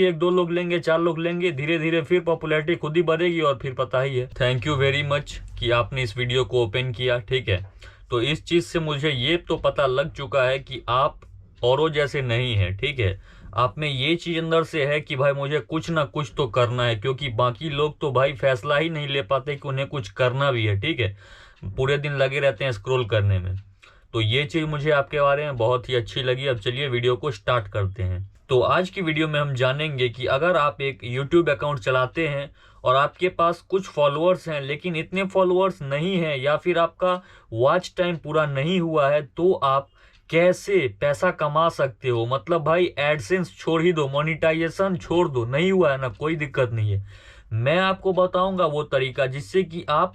एक दो लोग लेंगे, चार लोग लेंगे, धीरे धीरे फिर पॉपुलैरिटी खुद ही बढ़ेगी और फिर पता ही है। थैंक यू वेरी मच कि आपने इस वीडियो को ओपन किया, ठीक है। तो इस चीज से मुझे ये तो पता लग चुका है कि आप औरों जैसे नहीं है, ठीक है। आप में ये चीज अंदर से है कि भाई मुझे कुछ ना कुछ तो करना है, क्योंकि बाकी लोग तो भाई फैसला ही नहीं ले पाते कि उन्हें कुछ करना भी है, ठीक है। पूरे दिन लगे रहते हैं स्क्रॉल करने में। तो ये चीज मुझे आपके बारे में बहुत ही अच्छी लगी। अब चलिए वीडियो को स्टार्ट करते हैं। तो आज की वीडियो में हम जानेंगे कि अगर आप एक YouTube अकाउंट चलाते हैं और आपके पास कुछ फॉलोअर्स हैं लेकिन इतने फॉलोअर्स नहीं हैं, या फिर आपका वॉच टाइम पूरा नहीं हुआ है, तो आप कैसे पैसा कमा सकते हो। मतलब भाई एडसेंस छोड़ ही दो, मोनिटाइजेशन छोड़ दो, नहीं हुआ है ना, कोई दिक्कत नहीं है। मैं आपको बताऊंगा वो तरीका जिससे कि आप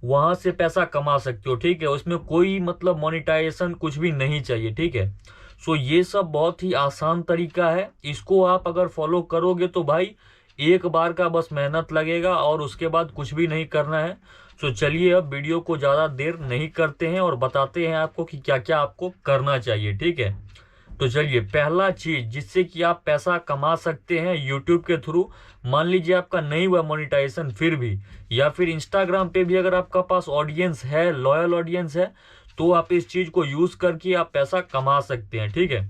वहां से पैसा कमा सकते हो, ठीक है। उसमें कोई मतलब मोनिटाइजेशन कुछ भी नहीं चाहिए, ठीक है। सो ये सब बहुत ही आसान तरीका है। इसको आप अगर फॉलो करोगे तो भाई एक बार का बस मेहनत लगेगा और उसके बाद कुछ भी नहीं करना है। सो चलिए अब वीडियो को ज़्यादा देर नहीं करते हैं और बताते हैं आपको कि क्या क्या आपको करना चाहिए, ठीक है। तो चलिए, पहला चीज जिससे कि आप पैसा कमा सकते हैं यूट्यूब के थ्रू, मान लीजिए आपका नहीं हुआ मोनिटाइजेशन फिर भी, या फिर इंस्टाग्राम पे भी अगर आपका पास ऑडियंस है, लॉयल ऑडियंस है, तो आप इस चीज को यूज करके आप पैसा कमा सकते हैं, ठीक है।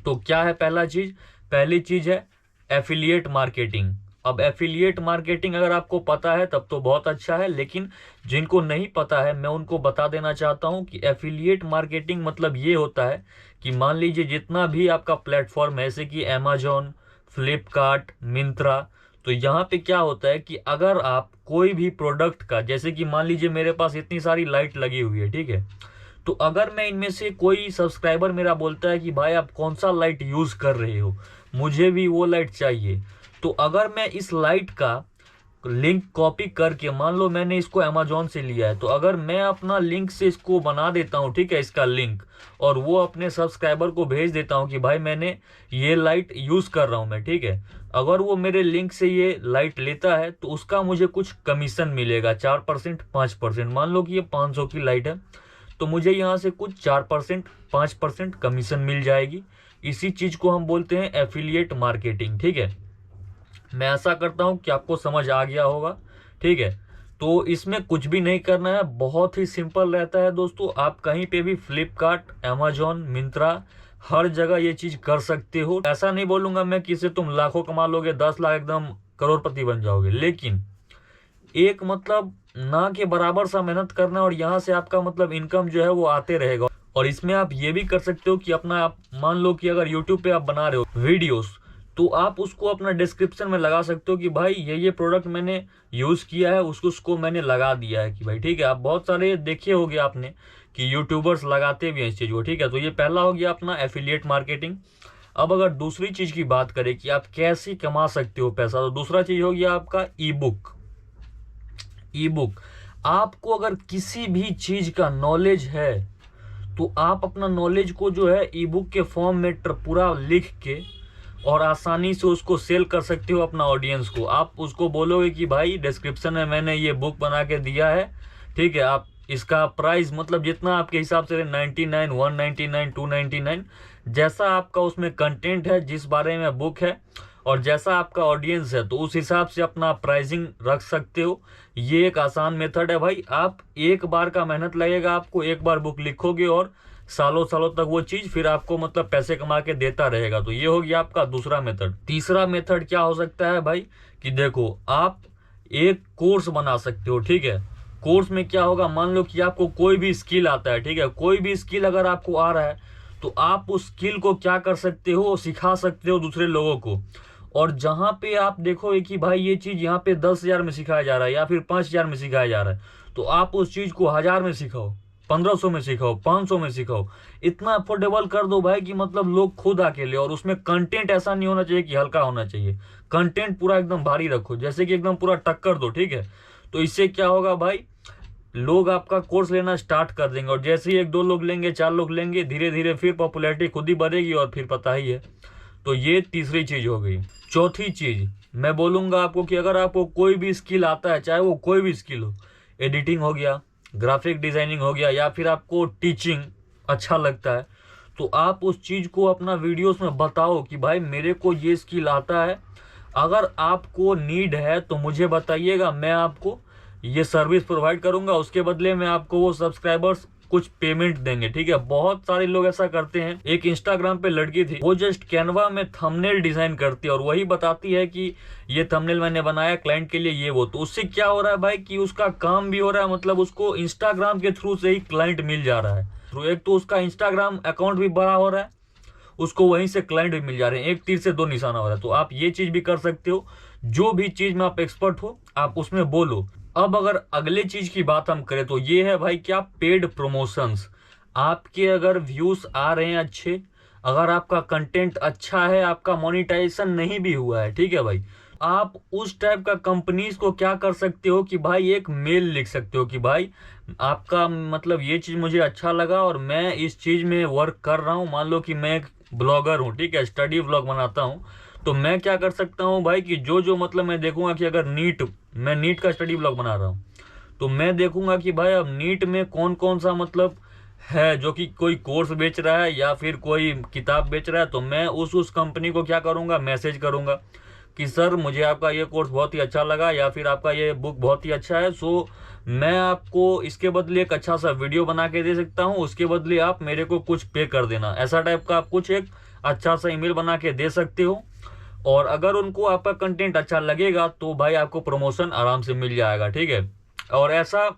तो क्या है पहला चीज? पहली चीज है एफिलिएट मार्केटिंग। अब एफिलिएट मार्केटिंग अगर आपको पता है तब तो बहुत अच्छा है, लेकिन जिनको नहीं पता है मैं उनको बता देना चाहता हूं कि एफिलिएट मार्केटिंग मतलब ये होता है कि मान लीजिए जितना भी आपका प्लेटफॉर्म है, जैसे कि अमेजोन, फ्लिपकार्ट, मिंत्रा, तो यहाँ पे क्या होता है कि अगर आप कोई भी प्रोडक्ट का, जैसे कि मान लीजिए मेरे पास इतनी सारी लाइट लगी हुई है, ठीक है, तो अगर मैं इनमें से कोई सब्सक्राइबर मेरा बोलता है कि भाई आप कौन सा लाइट यूज कर रहे हो, मुझे भी वो लाइट चाहिए, तो अगर मैं इस लाइट का लिंक कॉपी करके, मान लो मैंने इसको अमेजोन से लिया है, तो अगर मैं अपना लिंक से इसको बना देता हूँ, ठीक है, इसका लिंक, और वो अपने सब्सक्राइबर को भेज देता हूँ कि भाई मैंने ये लाइट यूज कर रहा हूँ मैं, ठीक है, अगर वो मेरे लिंक से ये लाइट लेता है तो उसका मुझे कुछ कमीशन मिलेगा, 4%, 5%। मान लो कि ये 500 की लाइट है, तो मुझे यहाँ से कुछ 4%, 5% कमीशन मिल जाएगी। इसी चीज को हम बोलते हैं एफिलिएट मार्केटिंग, ठीक है। मैं आशा करता हूं कि आपको समझ आ गया होगा, ठीक है। तो इसमें कुछ भी नहीं करना है, बहुत ही सिंपल रहता है दोस्तों। आप कहीं पे भी फ्लिपकार्ट, अमेजोन, मिंत्रा, हर जगह ये चीज कर सकते हो। ऐसा नहीं बोलूंगा मैं कि इससे तुम लाखों कमा लोगे, 10 लाख एकदम करोड़पति बन जाओगे, लेकिन एक मतलब ना के बराबर सा मेहनत करना और यहाँ से आपका मतलब इनकम जो है वो आते रहेगा। और इसमें आप ये भी कर सकते हो कि अपना, आप मान लो कि अगर यूट्यूब पे आप बना रहे हो वीडियोस, तो आप उसको अपना डिस्क्रिप्शन में लगा सकते हो कि भाई ये प्रोडक्ट मैंने यूज किया है, उसको मैंने लगा दिया है, कि भाई ठीक है। आप बहुत सारे देखे होंगे आपने कि यूट्यूबर्स लगाते भी हैं इस चीज को, ठीक है। तो ये पहला हो गया अपना एफिलिएट मार्केटिंग। अब अगर दूसरी चीज की बात करें कि आप कैसे कमा सकते हो पैसा, तो दूसरा चीज हो गया आपका ई बुक। ई बुक, आपको अगर किसी भी चीज का नॉलेज है तो आप अपना नॉलेज को जो है ई बुक के फॉर्म में पूरा लिख के और आसानी से उसको सेल कर सकते हो अपना ऑडियंस को। आप उसको बोलोगे कि भाई डिस्क्रिप्शन में मैंने ये बुक बना के दिया है, ठीक है, आप इसका प्राइस मतलब जितना आपके हिसाब से 99, 199, 299, जैसा आपका उसमें कंटेंट है, जिस बारे में बुक है और जैसा आपका ऑडियंस है, तो उस हिसाब से अपना प्राइसिंग रख सकते हो। ये एक आसान मेथड है भाई। आप एक बार का मेहनत लगेगा, आपको एक बार बुक लिखोगे और सालों सालों तक वो चीज फिर आपको मतलब पैसे कमा के देता रहेगा। तो ये हो गया आपका दूसरा मेथड। तीसरा मेथड क्या हो सकता है भाई, कि देखो आप एक कोर्स बना सकते हो, ठीक है। कोर्स में क्या होगा, मान लो कि आपको कोई भी स्किल आता है, ठीक है, कोई भी स्किल अगर आपको आ रहा है तो आप उस स्किल को क्या कर सकते हो, सिखा सकते हो दूसरे लोगों को। और जहां पे आप देखोगे कि भाई ये चीज यहाँ पे 10,000 में सिखाया जा रहा है या फिर 5,000 में सिखाया जा रहा है, तो आप उस चीज को 1,000 में सिखाओ, 1,500 में सिखाओ, 500 में सिखाओ। इतना अफोर्डेबल कर दो भाई कि मतलब लोग खुद आके ले। और उसमें कंटेंट ऐसा नहीं होना चाहिए कि हल्का होना चाहिए, कंटेंट पूरा एकदम भारी रखो, जैसे कि एकदम पूरा टक्कर दो, ठीक है। तो इससे क्या होगा भाई, लोग आपका कोर्स लेना स्टार्ट कर देंगे, और जैसे ही एक दो लोग लेंगे, चार लोग लेंगे, धीरे धीरे फिर पॉपुलैरिटी खुद ही बढ़ेगी और फिर पता ही है। तो ये तीसरी चीज हो गई। चौथी चीज मैं बोलूंगा आपको कि अगर आपको कोई भी स्किल आता है, चाहे वो कोई भी स्किल हो, एडिटिंग हो गया, ग्राफिक डिजाइनिंग हो गया, या फिर आपको टीचिंग अच्छा लगता है, तो आप उस चीज़ को अपना वीडियोस में बताओ कि भाई मेरे को ये स्किल आता है, अगर आपको नीड है तो मुझे बताइएगा, मैं आपको ये सर्विस प्रोवाइड करूंगा, उसके बदले में आपको वो सब्सक्राइबर्स कुछ पेमेंट देंगे, ठीक है। बहुत सारे लोग ऐसा करते हैं। एक इंस्टाग्राम पे लड़की थी, वो जस्ट कैनवा में थंबनेल डिजाइन करती है और वही बताती है कि ये थंबनेल मैंने बनाया क्लाइंट के लिए, ये वो। तो उससे क्या हो रहा है भाई कि उसका काम भी हो रहा है, मतलब उसको इंस्टाग्राम के थ्रू से ही क्लाइंट मिल जा रहा है। तो एक तो उसका इंस्टाग्राम अकाउंट भी बड़ा हो रहा है, उसको वहीं से क्लाइंट भी मिल जा रहे हैं। एक तीर से दो निशाना हो रहा है। तो आप ये चीज भी कर सकते हो, जो भी चीज में आप एक्सपर्ट हो आप उसमें बोलो। अब अगर अगले चीज की बात हम करें तो ये है भाई क्या, पेड प्रमोशंस। आपके अगर व्यूज आ रहे हैं अच्छे, अगर आपका कंटेंट अच्छा है, आपका मोनेटाइजेशन नहीं भी हुआ है, ठीक है भाई, आप उस टाइप का कंपनीज को क्या कर सकते हो कि भाई एक मेल लिख सकते हो कि भाई आपका मतलब ये चीज मुझे अच्छा लगा और मैं इस चीज में वर्क कर रहा हूँ। मान लो कि मैं एक ब्लॉगर हूँ, ठीक है, स्टडी ब्लॉग बनाता हूँ, तो मैं क्या कर सकता हूँ भाई कि जो मतलब मैं देखूंगा कि अगर मैं नीट का स्टडी ब्लॉग बना रहा हूँ, तो मैं देखूंगा कि भाई अब नीट में कौन कौन सा मतलब है जो कि कोई कोर्स बेच रहा है या फिर कोई किताब बेच रहा है, तो मैं उस कंपनी को क्या करूंगा, मैसेज करूंगा कि सर मुझे आपका ये कोर्स बहुत ही अच्छा लगा या फिर आपका ये बुक बहुत ही अच्छा है, सो मैं आपको इसके बदले एक अच्छा सा वीडियो बना के दे सकता हूँ, उसके बदले आप मेरे को कुछ पे कर देना। ऐसा टाइप का आप कुछ एक अच्छा सा ईमेल बना के दे सकते हो। और अगर उनको आपका कंटेंट अच्छा लगेगा तो भाई आपको प्रमोशन आराम से मिल जाएगा, ठीक है। और ऐसा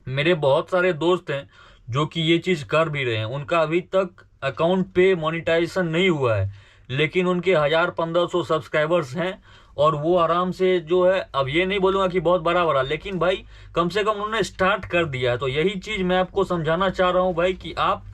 मेरे बहुत सारे दोस्त हैं जो कि ये चीज कर भी रहे हैं, उनका अभी तक अकाउंट पे मोनेटाइजेशन नहीं हुआ है, लेकिन उनके 1000-1500 सब्सक्राइबर्स हैं और वो आराम से जो है, अब ये नहीं बोलूंगा कि बहुत बड़ा, लेकिन भाई कम से कम उन्होंने स्टार्ट कर दिया है। तो यही चीज मैं आपको समझाना चाह रहा हूँ भाई कि आप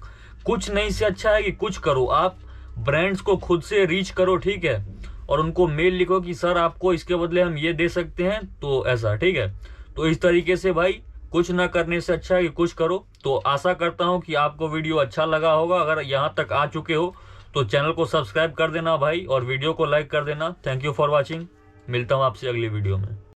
कुछ नहीं से अच्छा है कि कुछ करो, आप ब्रांड्स को खुद से रीच करो, ठीक है, और उनको मेल लिखो कि सर आपको इसके बदले हम ये दे सकते हैं, तो ऐसा, ठीक है। तो इस तरीके से भाई कुछ ना करने से अच्छा है कि कुछ करो। तो आशा करता हूं कि आपको वीडियो अच्छा लगा होगा। अगर यहां तक आ चुके हो तो चैनल को सब्सक्राइब कर देना भाई और वीडियो को लाइक कर देना। Thank you for watching. मिलता हूं आपसे अगली वीडियो में।